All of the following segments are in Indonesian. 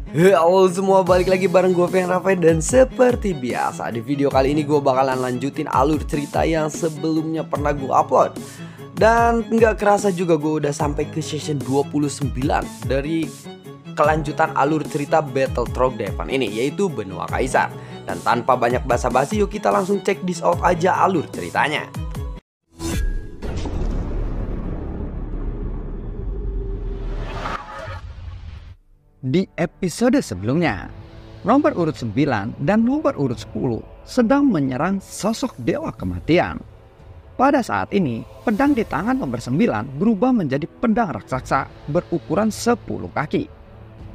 Halo semua, balik lagi bareng gue Fian Rafael. Dan seperti biasa di video kali ini gue bakalan lanjutin alur cerita yang sebelumnya pernah gue upload. Dan nggak kerasa juga gue udah sampai ke session 29 dari kelanjutan alur cerita Battle Trogdevan ini, yaitu Benua Kaisar. Dan tanpa banyak basa-basi, yuk kita langsung check this out aja alur ceritanya. Di episode sebelumnya, nomor urut 9 dan nomor urut 10 sedang menyerang sosok dewa kematian. Pada saat ini, pedang di tangan nomor 9 berubah menjadi pedang raksasa berukuran 10 kaki.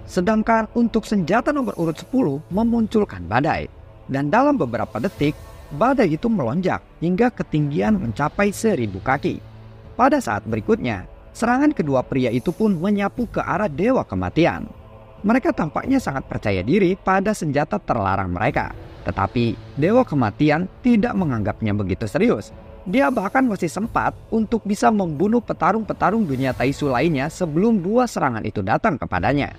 Sedangkan untuk senjata nomor urut 10 memunculkan badai. Dan dalam beberapa detik, badai itu melonjak hingga ketinggian mencapai 1000 kaki. Pada saat berikutnya, serangan kedua pria itu pun menyapu ke arah dewa kematian. Mereka tampaknya sangat percaya diri pada senjata terlarang mereka. Tetapi dewa kematian tidak menganggapnya begitu serius. Dia bahkan masih sempat untuk bisa membunuh petarung-petarung dunia Taisu lainnya sebelum dua serangan itu datang kepadanya.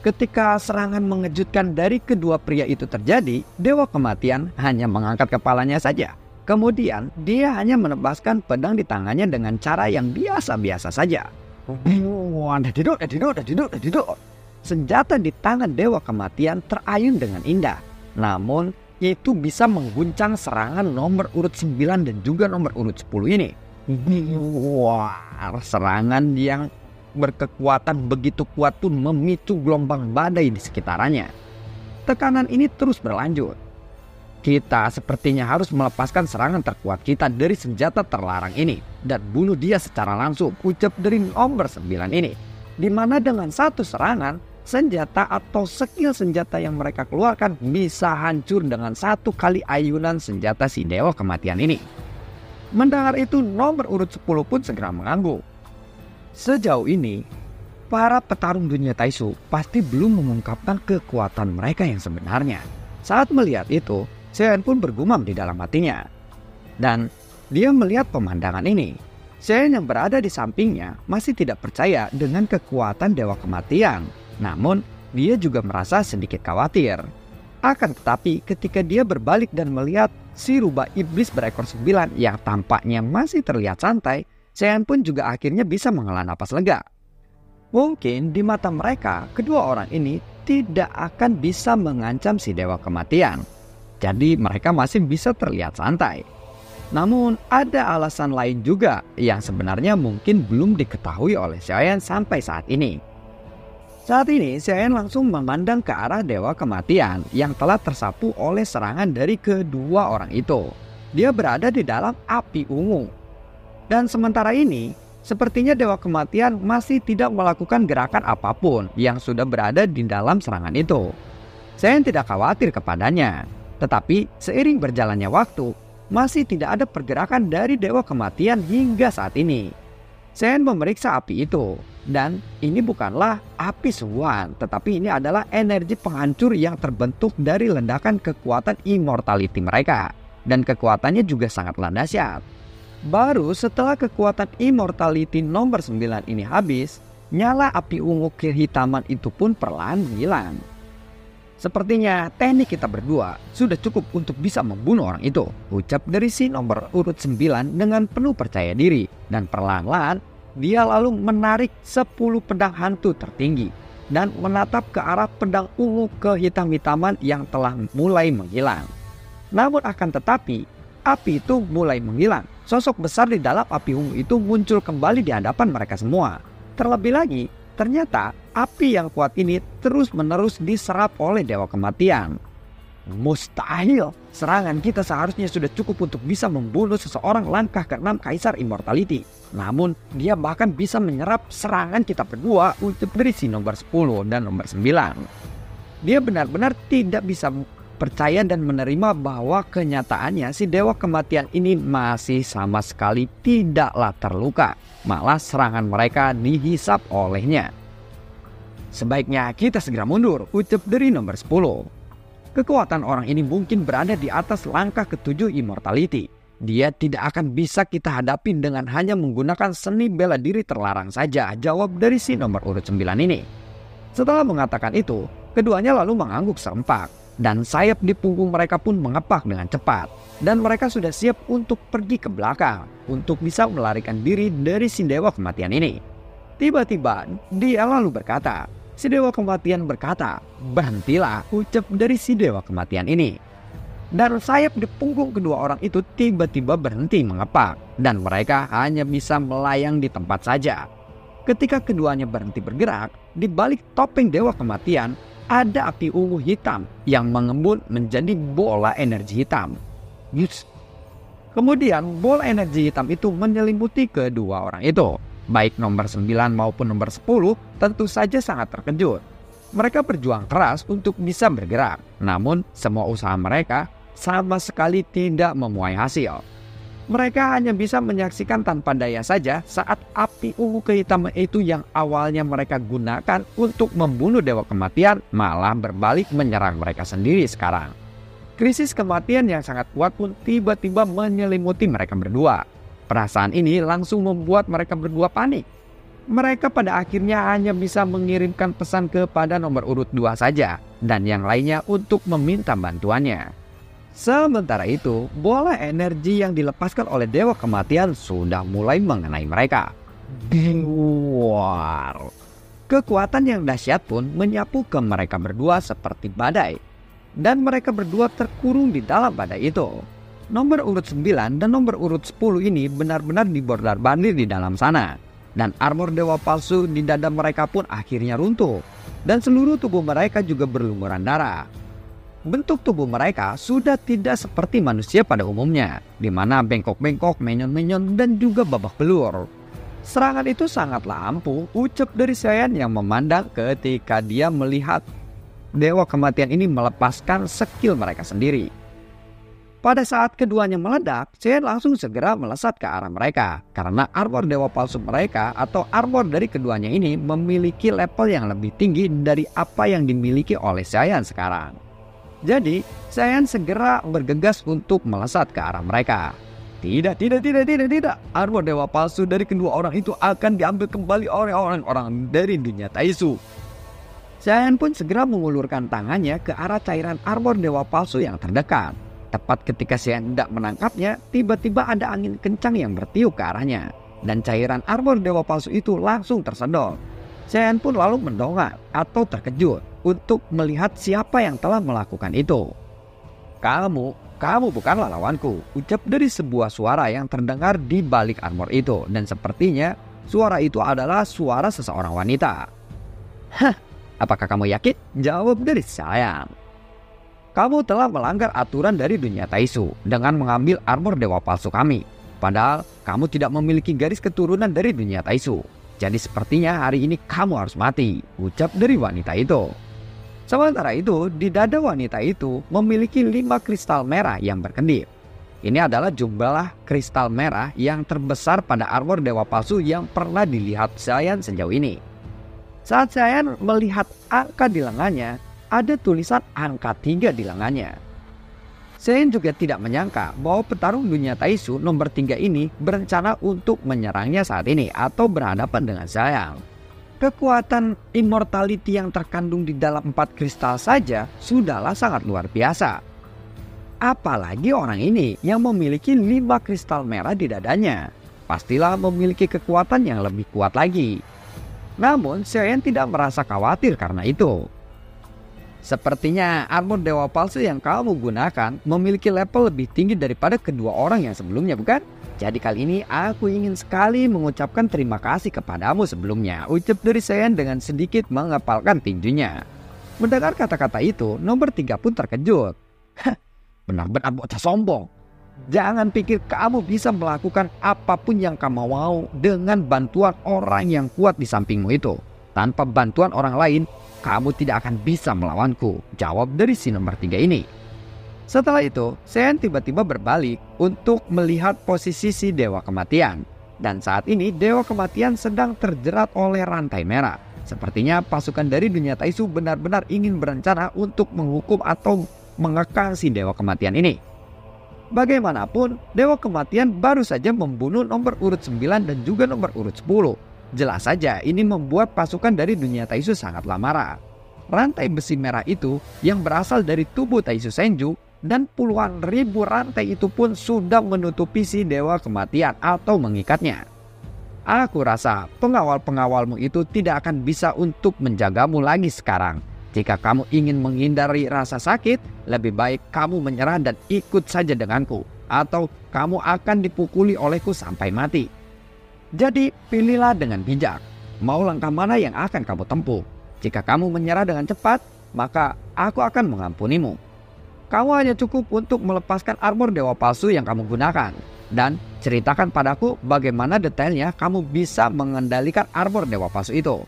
Ketika serangan mengejutkan dari kedua pria itu terjadi, dewa kematian hanya mengangkat kepalanya saja. Kemudian dia hanya menebaskan pedang di tangannya dengan cara yang biasa-biasa saja. Senjata di tangan dewa kematian terayun dengan indah. Namun itu bisa mengguncang serangan nomor urut 9 dan juga nomor urut 10 ini. Serangan yang berkekuatan begitu kuat pun memicu gelombang badai di sekitarnya. Tekanan ini terus berlanjut. Kita sepertinya harus melepaskan serangan terkuat kita dari senjata terlarang ini dan bunuh dia secara langsung, ucap dari nomor 9 ini. Di mana dengan satu serangan, senjata atau skill senjata yang mereka keluarkan bisa hancur dengan satu kali ayunan senjata si dewa kematian ini. Mendengar itu, nomor urut 10 pun segera mengangguk. Sejauh ini, para petarung dunia Taisu pasti belum mengungkapkan kekuatan mereka yang sebenarnya. Saat melihat itu, Shen pun bergumam di dalam hatinya. Dan dia melihat pemandangan ini. Shen yang berada di sampingnya masih tidak percaya dengan kekuatan dewa kematian. Namun, dia juga merasa sedikit khawatir. Akan tetapi, ketika dia berbalik dan melihat si rubah iblis berekor 9 yang tampaknya masih terlihat santai, Shen pun juga akhirnya bisa menghela napas lega. Mungkin di mata mereka, kedua orang ini tidak akan bisa mengancam si dewa kematian. Jadi mereka masih bisa terlihat santai. Namun ada alasan lain juga yang sebenarnya mungkin belum diketahui oleh Shen sampai saat ini. Saat ini Shen langsung memandang ke arah dewa kematian yang telah tersapu oleh serangan dari kedua orang itu. Dia berada di dalam api ungu. Dan sementara ini, sepertinya dewa kematian masih tidak melakukan gerakan apapun yang sudah berada di dalam serangan itu. Shen tidak khawatir kepadanya. Tetapi seiring berjalannya waktu, masih tidak ada pergerakan dari dewa kematian hingga saat ini. Shen memeriksa api itu, dan ini bukanlah api sungguhan, tetapi ini adalah energi penghancur yang terbentuk dari ledakan kekuatan immortality mereka. Dan kekuatannya juga sangatlah dahsyat. Baru setelah kekuatan immortality nomor 9 ini habis, nyala api ungu kehitaman itu pun perlahan menghilang. Sepertinya teknik kita berdua sudah cukup untuk bisa membunuh orang itu, ucap dari si nomor urut 9 dengan penuh percaya diri. Dan perlahan-lahan dia lalu menarik 10 pedang hantu tertinggi dan menatap ke arah pedang ungu kehitam-hitaman yang telah mulai menghilang. Namun akan tetapi, api itu mulai menghilang. Sosok besar di dalam api ungu itu muncul kembali di hadapan mereka semua. Terlebih lagi, ternyata api yang kuat ini terus-menerus diserap oleh dewa kematian. Mustahil, serangan kita seharusnya sudah cukup untuk bisa membunuh seseorang langkah ke-6 Kaisar Immortality. Namun, dia bahkan bisa menyerap serangan kita berdua untuk dari si nomor 10 dan nomor 9. Dia benar-benar tidak bisa percaya dan menerima bahwa kenyataannya si dewa kematian ini masih sama sekali tidaklah terluka. Malah serangan mereka dihisap olehnya. Sebaiknya kita segera mundur, ucap dari nomor 10. Kekuatan orang ini mungkin berada di atas langkah ke-7 Immortality. Dia tidak akan bisa kita hadapi dengan hanya menggunakan seni bela diri terlarang saja, jawab dari si nomor urut 9 ini. Setelah mengatakan itu, keduanya lalu mengangguk serempak, dan sayap di punggung mereka pun mengepak dengan cepat. Dan mereka sudah siap untuk pergi ke belakang, untuk bisa melarikan diri dari si dewa kematian ini. Tiba-tiba, dia lalu berkata, si dewa kematian berkata, "Berhentilah," ucap dari si dewa kematian ini. Dan sayap di punggung kedua orang itu tiba-tiba berhenti mengepak, dan mereka hanya bisa melayang di tempat saja. Ketika keduanya berhenti bergerak, di balik topeng dewa kematian, ada api ungu hitam yang mengembun menjadi bola energi hitam. Yes. Kemudian bola energi hitam itu menyelimuti kedua orang itu. Baik nomor 9 maupun nomor 10 tentu saja sangat terkejut. Mereka berjuang keras untuk bisa bergerak, namun semua usaha mereka sama sekali tidak menuai hasil. Mereka hanya bisa menyaksikan tanpa daya saja saat api ungu kehitaman itu yang awalnya mereka gunakan untuk membunuh dewa kematian malah berbalik menyerang mereka sendiri sekarang. Krisis kematian yang sangat kuat pun tiba-tiba menyelimuti mereka berdua. Perasaan ini langsung membuat mereka berdua panik. Mereka pada akhirnya hanya bisa mengirimkan pesan kepada nomor urut 2 saja, dan yang lainnya untuk meminta bantuannya. Sementara itu, bola energi yang dilepaskan oleh dewa kematian sudah mulai mengenai mereka. Wow. Kekuatan yang dahsyat pun menyapu ke mereka berdua seperti badai. Dan mereka berdua terkurung di dalam badai itu. Nomor urut 9 dan nomor urut 10 ini benar-benar dibordar-bandir di dalam sana. Dan armor dewa palsu di dada mereka pun akhirnya runtuh. Dan seluruh tubuh mereka juga berlumuran darah. Bentuk tubuh mereka sudah tidak seperti manusia pada umumnya, di mana bengkok-bengkok, menyon-menyon, dan juga babak belur. Serangan itu sangatlah ampuh, ucap dari Saiyan yang memandang ketika dia melihat dewa kematian ini melepaskan skill mereka sendiri. Pada saat keduanya meledak, Saiyan langsung segera melesat ke arah mereka, karena armor dewa palsu mereka atau armor dari keduanya ini memiliki level yang lebih tinggi dari apa yang dimiliki oleh Saiyan sekarang. Jadi, Saiyan segera bergegas untuk melesat ke arah mereka. Tidak. Armor dewa palsu dari kedua orang itu akan diambil kembali oleh orang-orang dari dunia Taisu. Saiyan pun segera mengulurkan tangannya ke arah cairan armor dewa palsu yang terdekat. Tepat ketika Saiyan hendak menangkapnya, tiba-tiba ada angin kencang yang bertiup ke arahnya. Dan cairan armor dewa palsu itu langsung tersedot. Saiyan pun lalu mendongak atau terkejut untuk melihat siapa yang telah melakukan itu. Kamu bukanlah lawanku, ucap dari sebuah suara yang terdengar di balik armor itu, dan sepertinya suara itu adalah suara seseorang wanita. Hah, apakah kamu yakin? Jawab dari Saiyan. Kamu telah melanggar aturan dari dunia Taisu dengan mengambil armor dewa palsu kami. Padahal kamu tidak memiliki garis keturunan dari dunia Taisu. Jadi sepertinya hari ini kamu harus mati, ucap dari wanita itu. Sementara itu, di dada wanita itu memiliki 5 kristal merah yang berkedip. Ini adalah jumlah kristal merah yang terbesar pada armor dewa palsu yang pernah dilihat Saiyan sejauh ini. Saat Saiyan melihat angka di lengannya, ada tulisan angka 3 di lengannya. Saiyan juga tidak menyangka bahwa petarung dunia Taisu nomor 3 ini berencana untuk menyerangnya saat ini atau berhadapan dengan Saiyan. Kekuatan immortality yang terkandung di dalam 4 kristal saja sudahlah sangat luar biasa. Apalagi orang ini yang memiliki 5 kristal merah di dadanya, pastilah memiliki kekuatan yang lebih kuat lagi. Namun Saiyan tidak merasa khawatir karena itu. Sepertinya armor dewa palsu yang kamu gunakan memiliki level lebih tinggi daripada kedua orang yang sebelumnya, bukan? Jadi kali ini aku ingin sekali mengucapkan terima kasih kepadamu sebelumnya, ucap dari Saiyan dengan sedikit mengepalkan tinjunya. Mendengar kata-kata itu, nomor 3 pun terkejut. Hah, benar-benar bocah sombong. Jangan pikir kamu bisa melakukan apapun yang kamu mau dengan bantuan orang yang kuat di sampingmu itu. Tanpa bantuan orang lain, kamu tidak akan bisa melawanku, jawab dari si nomor 3 ini. Setelah itu, Saiyan tiba-tiba berbalik untuk melihat posisi si dewa kematian. Dan saat ini dewa kematian sedang terjerat oleh rantai merah. Sepertinya pasukan dari dunia Taisu benar-benar ingin berencana untuk menghukum atau mengekang si dewa kematian ini. Bagaimanapun, dewa kematian baru saja membunuh nomor urut 9 dan juga nomor urut 10. Jelas saja ini membuat pasukan dari dunia Taisu sangatlah marah. Rantai besi merah itu yang berasal dari tubuh Taisu Senju dan puluhan ribu rantai itu pun sudah menutupi si dewa kematian atau mengikatnya. Aku rasa pengawal-pengawalmu itu tidak akan bisa untuk menjagamu lagi sekarang. Jika kamu ingin menghindari rasa sakit, lebih baik kamu menyerah dan ikut saja denganku, atau kamu akan dipukuli olehku sampai mati. Jadi pilihlah dengan bijak, mau langkah mana yang akan kamu tempuh. Jika kamu menyerah dengan cepat, maka aku akan mengampunimu. Kamu hanya cukup untuk melepaskan armor dewa palsu yang kamu gunakan. Dan ceritakan padaku bagaimana detailnya kamu bisa mengendalikan armor dewa palsu itu.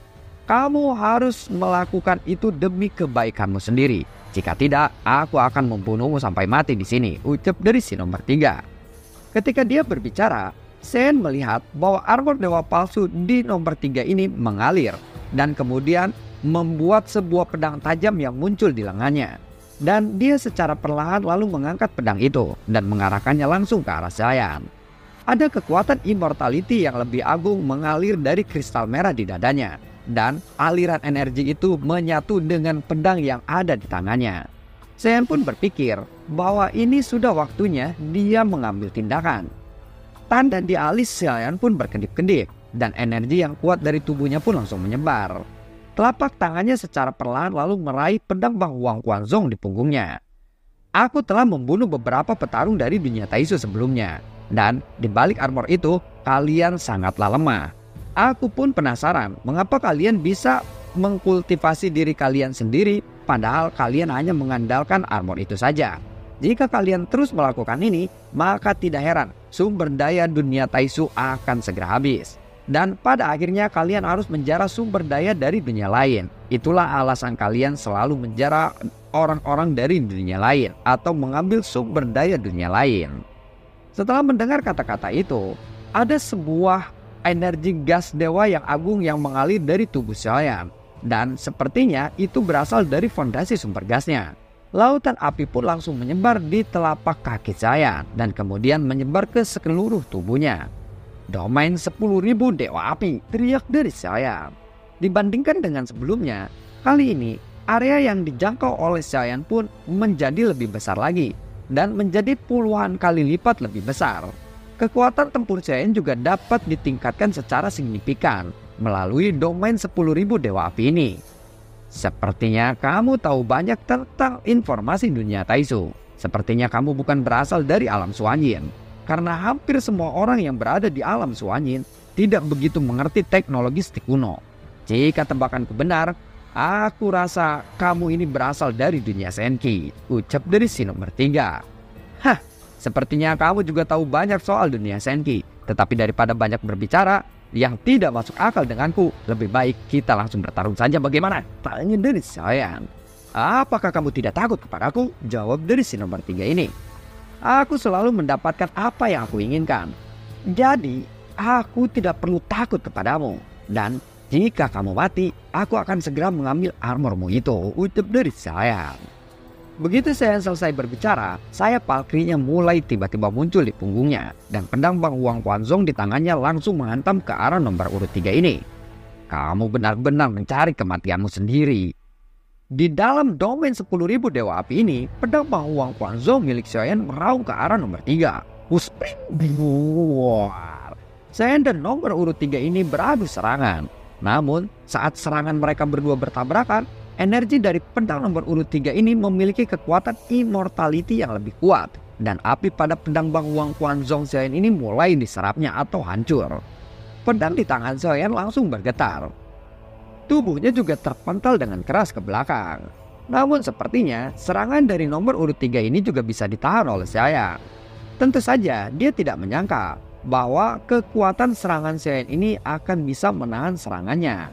Kamu harus melakukan itu demi kebaikanmu sendiri. Jika tidak, aku akan membunuhmu sampai mati di sini, ucap dari si nomor 3. Ketika dia berbicara, Sen melihat bahwa armor dewa palsu di nomor 3 ini mengalir dan kemudian membuat sebuah pedang tajam yang muncul di lengannya. Dan dia secara perlahan lalu mengangkat pedang itu dan mengarahkannya langsung ke arah Saiyan. Ada kekuatan immortality yang lebih agung mengalir dari kristal merah di dadanya. Dan aliran energi itu menyatu dengan pedang yang ada di tangannya. Saiyan pun berpikir bahwa ini sudah waktunya dia mengambil tindakan. Tanda di alis Saiyan pun berkedip-kedip dan energi yang kuat dari tubuhnya pun langsung menyebar. Telapak tangannya secara perlahan lalu meraih pedang Bang Huang Quanzong di punggungnya. Aku telah membunuh beberapa petarung dari dunia Taisu sebelumnya. Dan di balik armor itu, kalian sangatlah lemah. Aku pun penasaran mengapa kalian bisa mengkultivasi diri kalian sendiri padahal kalian hanya mengandalkan armor itu saja. Jika kalian terus melakukan ini, maka tidak heran sumber daya dunia Taisu akan segera habis. Dan pada akhirnya kalian harus menjara sumber daya dari dunia lain. Itulah alasan kalian selalu menjara orang-orang dari dunia lain atau mengambil sumber daya dunia lain. Setelah mendengar kata-kata itu, ada sebuah energi gas dewa yang agung yang mengalir dari tubuh Saiyan. Dan sepertinya itu berasal dari fondasi sumber gasnya. Lautan api pun langsung menyebar di telapak kaki Saiyan dan kemudian menyebar ke seluruh tubuhnya. Domain 10.000 dewa api, teriak dari Saiyan. Dibandingkan dengan sebelumnya, kali ini area yang dijangkau oleh Saiyan pun menjadi lebih besar lagi dan menjadi puluhan kali lipat lebih besar. Kekuatan tempur Saiyan juga dapat ditingkatkan secara signifikan melalui domain 10.000 dewa api ini. Sepertinya kamu tahu banyak tentang informasi dunia Taisu. Sepertinya kamu bukan berasal dari alam Suanyin. Karena hampir semua orang yang berada di alam Suanyin tidak begitu mengerti teknologi stik kuno. Jika tebakanku benar, aku rasa kamu ini berasal dari dunia Senki, ucap dari si nomor 3. Hah, sepertinya kamu juga tahu banyak soal dunia Senki. Tetapi daripada banyak berbicara yang tidak masuk akal denganku, lebih baik kita langsung bertarung saja bagaimana? Tanya dari Saiyan. Apakah kamu tidak takut kepadaku? Jawab dari si nomor 3 ini. Aku selalu mendapatkan apa yang aku inginkan. Jadi, aku tidak perlu takut kepadamu. Dan jika kamu mati, aku akan segera mengambil armormu itu, ucap dari Saiyan. Begitu Saiyan selesai berbicara, sayap Valkyrie-nya mulai tiba-tiba muncul di punggungnya. Dan pedang Bang Huang Quanzong di tangannya langsung menghantam ke arah nomor urut 3 ini. Kamu benar-benar mencari kematianmu sendiri. Di dalam domain 10.000 dewa api ini, pedang Bang Huang Quanzong milik Saiyan meraung ke arah nomor 3. Puspring War. Saiyan dan nomor urut 3 ini beradu serangan. Namun, saat serangan mereka berdua bertabrakan, energi dari pedang nomor urut 3 ini memiliki kekuatan immortality yang lebih kuat. Dan api pada pedang Bang Huang Quanzong Saiyan ini mulai diserapnya atau hancur. Pedang di tangan Saiyan langsung bergetar. Tubuhnya juga terpental dengan keras ke belakang. Namun sepertinya serangan dari nomor urut 3 ini juga bisa ditahan oleh Saiyan. Tentu saja dia tidak menyangka bahwa kekuatan serangan Saiyan ini akan bisa menahan serangannya.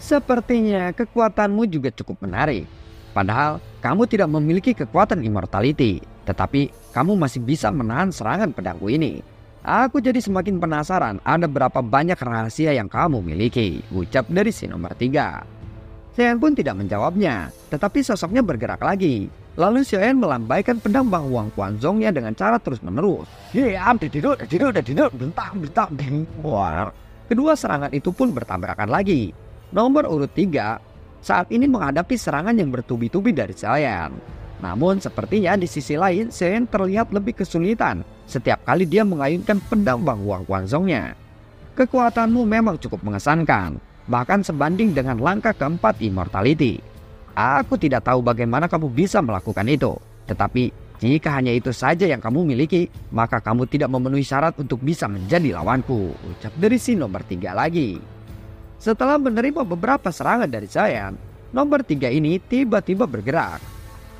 Sepertinya kekuatanmu juga cukup menarik. Padahal kamu tidak memiliki kekuatan immortality, tetapi kamu masih bisa menahan serangan pedangku ini. Aku jadi semakin penasaran ada berapa banyak rahasia yang kamu miliki, ucap dari si nomor 3. Saiyan pun tidak menjawabnya, tetapi sosoknya bergerak lagi. Lalu Saiyan melambaikan pedang Bang Huang Quanzongnya dengan cara terus menerus. Kedua serangan itu pun bertabrakan lagi. Nomor urut 3 saat ini menghadapi serangan yang bertubi-tubi dari Xiaoyan. Namun sepertinya di sisi lain Xiaoyan terlihat lebih kesulitan setiap kali dia mengayunkan pedang Bang Huang Quanzong-nya. Kekuatanmu memang cukup mengesankan, bahkan sebanding dengan langkah keempat Immortality. Aku tidak tahu bagaimana kamu bisa melakukan itu, tetapi jika hanya itu saja yang kamu miliki, maka kamu tidak memenuhi syarat untuk bisa menjadi lawanku, ucap dari si nomor 3 lagi. Setelah menerima beberapa serangan dari Xiaoyan, nomor 3 ini tiba-tiba bergerak.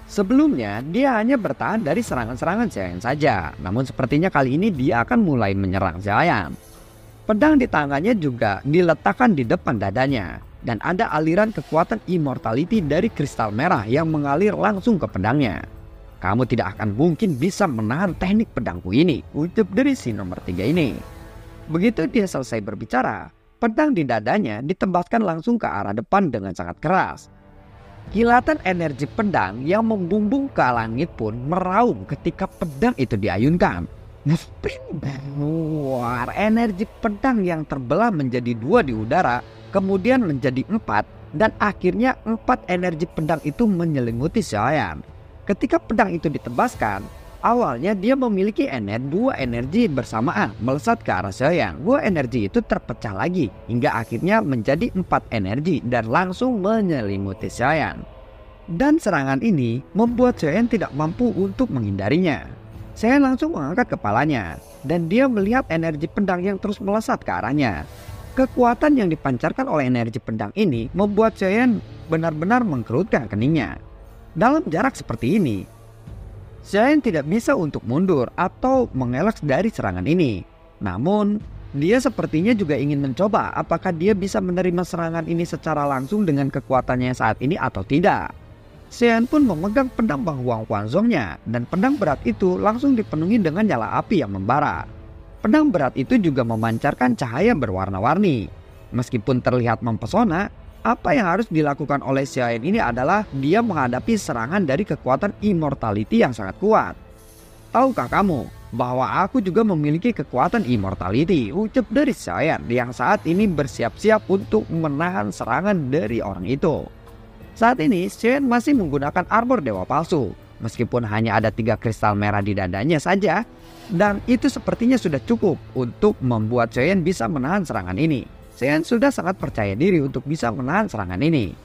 Sebelumnya dia hanya bertahan dari serangan-serangan Xiaoyan saja, namun sepertinya kali ini dia akan mulai menyerang Xiaoyan. Pedang di tangannya juga diletakkan di depan dadanya, dan ada aliran kekuatan Immortality dari kristal merah yang mengalir langsung ke pedangnya. Kamu tidak akan mungkin bisa menahan teknik pedangku ini, ucap dari si nomor 3 ini. Begitu dia selesai berbicara, pedang di dadanya ditembaskan langsung ke arah depan dengan sangat keras. Kilatan energi pedang yang membumbung ke langit pun meraung ketika pedang itu diayunkan. Energi pedang yang terbelah menjadi 2 di udara, kemudian menjadi 4, dan akhirnya 4 energi pedang itu menyelimuti Xiaoyan. Ketika pedang itu ditebaskan, awalnya dia memiliki 2 energi bersamaan melesat ke arah Xiaoyan. 2 energi itu terpecah lagi hingga akhirnya menjadi 4 energi dan langsung menyelimuti Xiaoyan. Dan serangan ini membuat Xiaoyan tidak mampu untuk menghindarinya. Xiaoyan langsung mengangkat kepalanya dan dia melihat energi pedang yang terus melesat ke arahnya. Kekuatan yang dipancarkan oleh energi pedang ini membuat Xiaoyan benar-benar mengkerutkan keningnya. Dalam jarak seperti ini, Xiaoyan tidak bisa untuk mundur atau mengelak dari serangan ini. Namun, dia sepertinya juga ingin mencoba apakah dia bisa menerima serangan ini secara langsung dengan kekuatannya saat ini atau tidak. Xiaoyan pun memegang pedang Bang Huang Quanzong-nya dan pedang berat itu langsung dipenuhi dengan nyala api yang membara. Pedang berat itu juga memancarkan cahaya berwarna-warni. Meskipun terlihat mempesona, apa yang harus dilakukan oleh Xiaoyan ini adalah dia menghadapi serangan dari kekuatan Immortality yang sangat kuat. Tahukah kamu bahwa aku juga memiliki kekuatan Immortality, ucap dari Xiaoyan yang saat ini bersiap-siap untuk menahan serangan dari orang itu. Saat ini Xiaoyan masih menggunakan armor dewa palsu, meskipun hanya ada 3 kristal merah di dadanya saja, dan itu sepertinya sudah cukup untuk membuat Xiaoyan bisa menahan serangan ini. Xiaoyan sudah sangat percaya diri untuk bisa menahan serangan ini.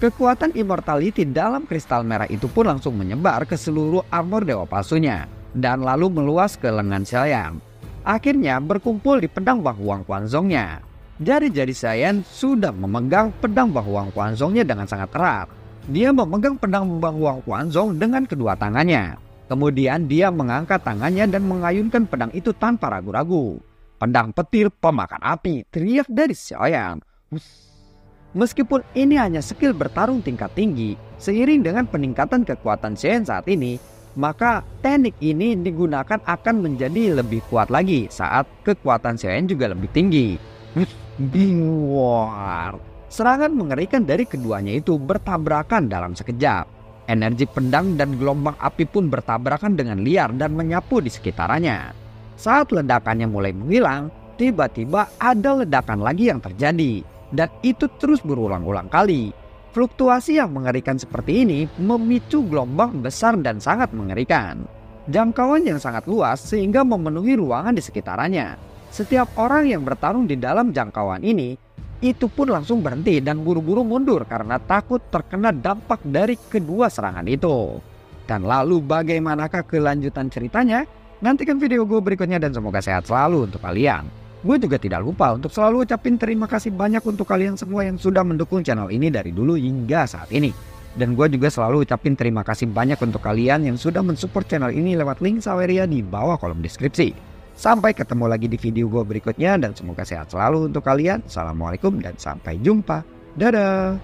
Kekuatan Immortality dalam kristal merah itu pun langsung menyebar ke seluruh armor dewa palsunya dan lalu meluas ke lengan Xiaoyan. Akhirnya berkumpul di pedang Bang Huang Quanzong-nya. Jari-jari Xiaoyan sudah memegang pedang Bang Huang Quanzong-nya dengan sangat erat. Dia memegang pedang Bang Huang Quanzong dengan kedua tangannya. Kemudian dia mengangkat tangannya dan mengayunkan pedang itu tanpa ragu-ragu. Pedang petir pemakan api, teriak dari Xiaoyan. Meskipun ini hanya skill bertarung tingkat tinggi, seiring dengan peningkatan kekuatan Xiaoyan saat ini, maka teknik ini digunakan akan menjadi lebih kuat lagi saat kekuatan Xiaoyan juga lebih tinggi. Serangan mengerikan dari keduanya itu bertabrakan dalam sekejap. Energi pedang dan gelombang api pun bertabrakan dengan liar dan menyapu di sekitarnya. Saat ledakannya mulai menghilang, tiba-tiba ada ledakan lagi yang terjadi, dan itu terus berulang-ulang kali. Fluktuasi yang mengerikan seperti ini memicu gelombang besar dan sangat mengerikan. Jangkauan yang sangat luas sehingga memenuhi ruangan di sekitarnya. Setiap orang yang bertarung di dalam jangkauan ini, itu pun langsung berhenti dan buru-buru mundur karena takut terkena dampak dari kedua serangan itu. Dan lalu bagaimanakah kelanjutan ceritanya? Nantikan video gue berikutnya dan semoga sehat selalu untuk kalian. Gue juga tidak lupa untuk selalu ucapin terima kasih banyak untuk kalian semua yang sudah mendukung channel ini dari dulu hingga saat ini. Dan gue juga selalu ucapin terima kasih banyak untuk kalian yang sudah mensupport channel ini lewat link Saweria di bawah kolom deskripsi. Sampai ketemu lagi di video gue berikutnya dan semoga sehat selalu untuk kalian. Assalamualaikum dan sampai jumpa. Dadah.